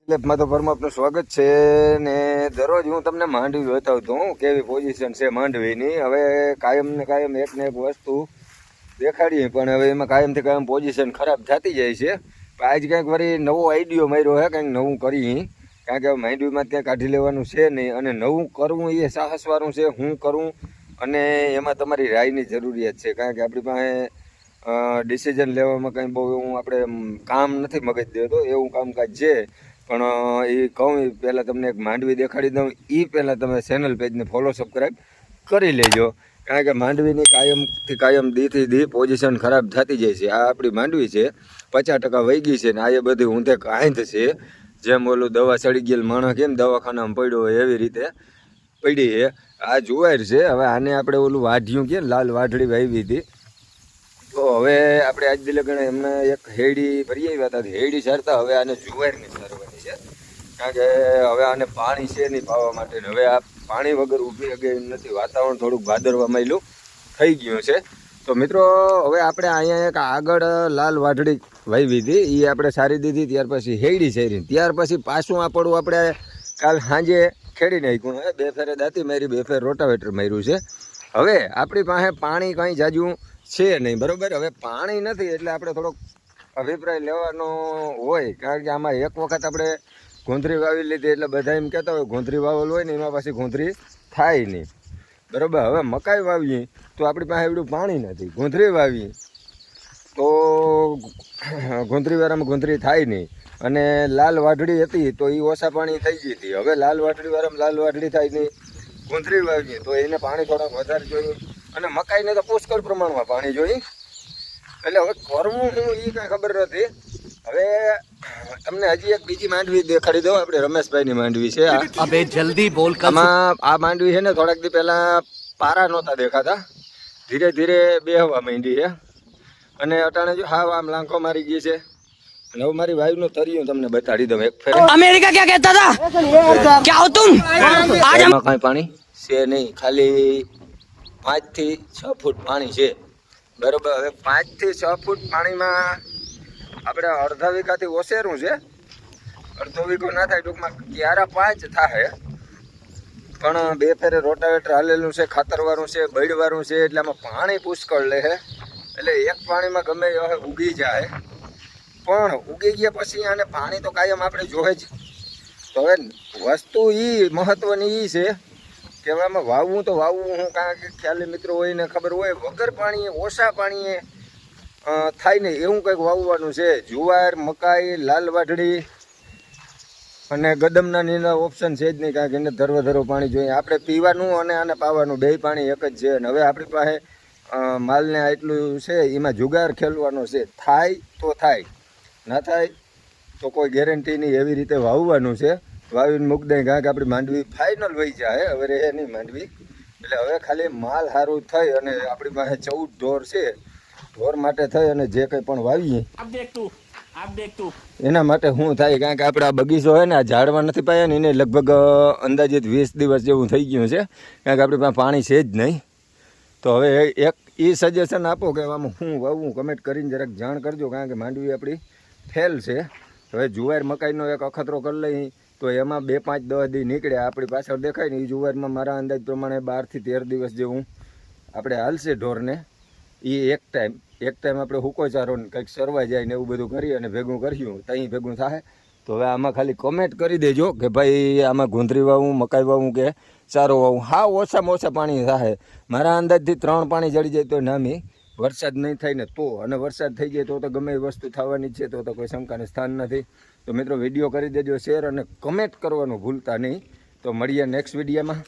માં તો પરમાપનું સ્વાગત છે ને દરરોજ હું તમને માંડવી બતાવતો હું કેવી પોઝિશન છે માંડવીની. હવે કાયમ ને કાયમ એક ને એક વસ્તુ દેખાડીએ પણ હવે એમાં કાયમથી કાયમ પોઝિશન ખરાબ થતી જાય છે. આજ કંઈક વળી નવો આઈડિયો માર્યો છે, કંઈક નવું કરી. કારણ કે માંડવીમાં ત્યાં કાઢી લેવાનું છે નહીં અને નવું કરવું એ સાહસવાળું છે. હું કરું અને એમાં તમારી રાયની જરૂરિયાત છે. કારણ કે આપણી પાસે ડિસિઝન લેવામાં કંઈ બહુ એવું આપણે કામ નથી મગજ દેતો, એવું કામકાજ છે. પણ એ કહું પહેલાં તમને એક માંડવી દેખાડી દઉં. એ પહેલાં તમે ચેનલ પેજને ફોલો સબસ્ક્રાઈબ કરી લેજો. કારણ કે માંડવીની કાયમથી કાયમ દીથી દી પોઝિશન ખરાબ થતી જાય છે. આ આપણી માંડવી છે, 50% વહી ગઈ છે ને આ એ બધી ઊંધે કાંધ છે. જેમ ઓલું દવા ચડી ગયેલ માણસ કેમ દવાખાનામાં પડ્યો હોય એવી રીતે પડી છે. આ જુવાર છે. હવે આને આપણે ઓલું વાઢ્યું કે લાલ વાઢડી વાવી હતી. તો હવે આપણે આજ દિલે ગણે એમને એક હેડી ભરી આવ્યા હતા. હેડી સારતા હવે આને જુવારની સારવાની છે. કારણ કે હવે આને પાણી છે નહીં પાવા માટે. હવે આ પાણી વગર ઊભી અગે એમ નથી. વાતાવરણ થોડુંક ભાદરવા માંયલું થઈ ગયું છે. તો મિત્રો હવે આપણે અહીંયા એક આગળ લાલ વાઢડી વાવી હતી, એ આપણે સારી દીધી. ત્યાર પછી હેડી સારી, ત્યાર પછી પાછું આપણું આપણે કાલ સાંજે ખેડી નાખ્યું. હવે 2 ફેરે દાંતી મારી, 2 ફેર રોટાવેટર માર્યું છે. હવે આપણી પાસે પાણી કંઈ જાજુ છે નહીં, બરાબર. હવે પાણી નથી એટલે આપણે થોડોક અભિપ્રાય લેવાનો હોય. કારણ કે આમાં એક વખત આપણે ગોંધરી વાવી લીધી એટલે બધા એમ કહેતા હોય ગોંધરી વાવેલું હોય ને એમાં પાછી ગોંધરી થાય નહીં, બરાબર. હવે મકાઈ વાવીએ તો આપણી પાસે એવડું પાણી નથી. ગોંધરી વાવીએ તો ગોંધરીવાળામાં ગોંધરી થાય નહીં. અને લાલ વાઢડી હતી તો એ ઓછા પાણી થઈ ગઈ હતી. હવે લાલ વાઢડીવાળામાં લાલ વાઢડી થાય નહીં. ગોંધરી વાવીએ તો એને પાણી થોડાક વધારે જોઈએ અને મકાઈને તો પુષ્કળ પ્રમાણમાં પાણી જોઈએ. એટલે હવે કરવું હું એ કાંઈ ખબર નથી. હવે તમને હજી એક બીજી માંડવી દેખાડી દઉં. આપણે રમેશભાઈની માંડવી છે. અબે જલ્દી બોલ. આમાં આ માંડવી છે ને થોડાક દી પહેલાં પારા નહોતા દેખાતા, ધીરે ધીરે બેહવા માંડી છે. અને અટાણે જો હાવ આમ લાંખો મારી ગઈ છે. અને હવે મારી વાયુનું તરિયું તમને બતાડી દઉં એક ફેર. અમેરિકા ક્યાં કહેતા હતા? क्या हो तुम? આમાં કાંઈ પાણી છે નહીં, ખાલી 5 થી 6 ફૂટ પાણી છે, બરોબર. હવે 5 થી 6 ફૂટ પાણીમાં આપણે અડધા વીઘાથી ઓસેરું છે. અડધો વીઘો ના થાય, ટૂંકમાં 11-5 થાય. પણ 2 ફેરે રોટાવેટર હાલેલું છે, ખાતરવાળું છે, બળવાળું છે. એટલે આમાં પાણી પુષ્કળ લે છે. એટલે એક પાણીમાં ગમે એ ઉગી જાય. પણ ઉગી ગયા પછી આને પાણી તો કાયમ આપણે જોવે જ. તો હવે વસ્તુ એ મહત્વની એ છે કે હવે આમાં વાવવું તો વાવવું હું. કારણ કે ખ્યાલી મિત્રો હોય ને ખબર હોય વગર પાણીએ ઓછા પાણીએ થાય નહીં એવું કંઈક વાવવાનું છે. જુવાર, મકાઈ, લાલ વાઢડી અને ગદમના નીના ઓપ્શન છે જ નહીં. કારણ કે એને ધરવધરો પાણી જોઈએ. આપણે પીવાનું અને આને પાવાનું બે પાણી એક જ છે. અને હવે આપણી પાસે માલને આટલું છે, એમાં જુગાર ખેલવાનો છે. થાય તો થાય, ના થાય તો કોઈ ગેરંટી નહીં. એવી રીતે વાવવાનું છે. વાવીને મૂક દઈએ. કારણ કે આપણી માંડવી ફાઇનલ વહી જાય, હવે રહે નહીં માંડવી. એટલે હવે ખાલી માલ સારું થઈ અને આપણી પાસે 14 ઢોર છે. ઢોર માટે થઈ અને જે કંઈ પણ વાવીએ એના માટે શું થાય. કારણ કે આપણે આ બગીચો હોય ને આ ઝાડવા નથી પાયા ને એને લગભગ અંદાજિત 20 દિવસ જેવું થઈ ગયું છે. કારણ કે આપણી પાસે પાણી છે જ નહીં. તો હવે એક એ સજેશન આપો કે આમાં હું વાવવું, કમેન્ટ કરીને જરાક જાણ કરજો. કારણ કે માંડવી આપણી ફેલ છે. હવે જુવાર મકાઈનો એક અખતરો કરી લઈ તો એમાં 2, 5, 10 દી નીકળે. આપણી પાછળ દેખાય ને એ જુવારમાં મારા અંદાજ પ્રમાણે 12 થી 13 દિવસ જેવું આપણે હાલશે ઢોરને. એ એક ટાઈમ આપણે હુકો ચારો ને કંઈક સરવા જાય ને એવું બધું કરી અને ભેગું કર્યું ત્યાં ભેગું થાય. તો હવે આમાં ખાલી કોમેન્ટ કરી દેજો કે ભાઈ આમાં ગોંધરી વાવું, મકાઈ વાવું કે ચારો વાવું. હા, ઓછામાં ઓછા પાણી થાય. મારા અંદાજથી 3 પાણી જડી જાય તો નામી. વરસાદ નહીં થાય ને તો, અને વરસાદ થઈ જાય તો ગમે એ વસ્તુ થવાની છે. તો કોઈ શંકાનું સ્થાન નથી. તો મિત્રો વિડીયો કરી દેજો શેર અને કમેન્ટ કરવાનું ભૂલતા નહીં. તો મળીએ નેક્સ્ટ વિડીયોમાં.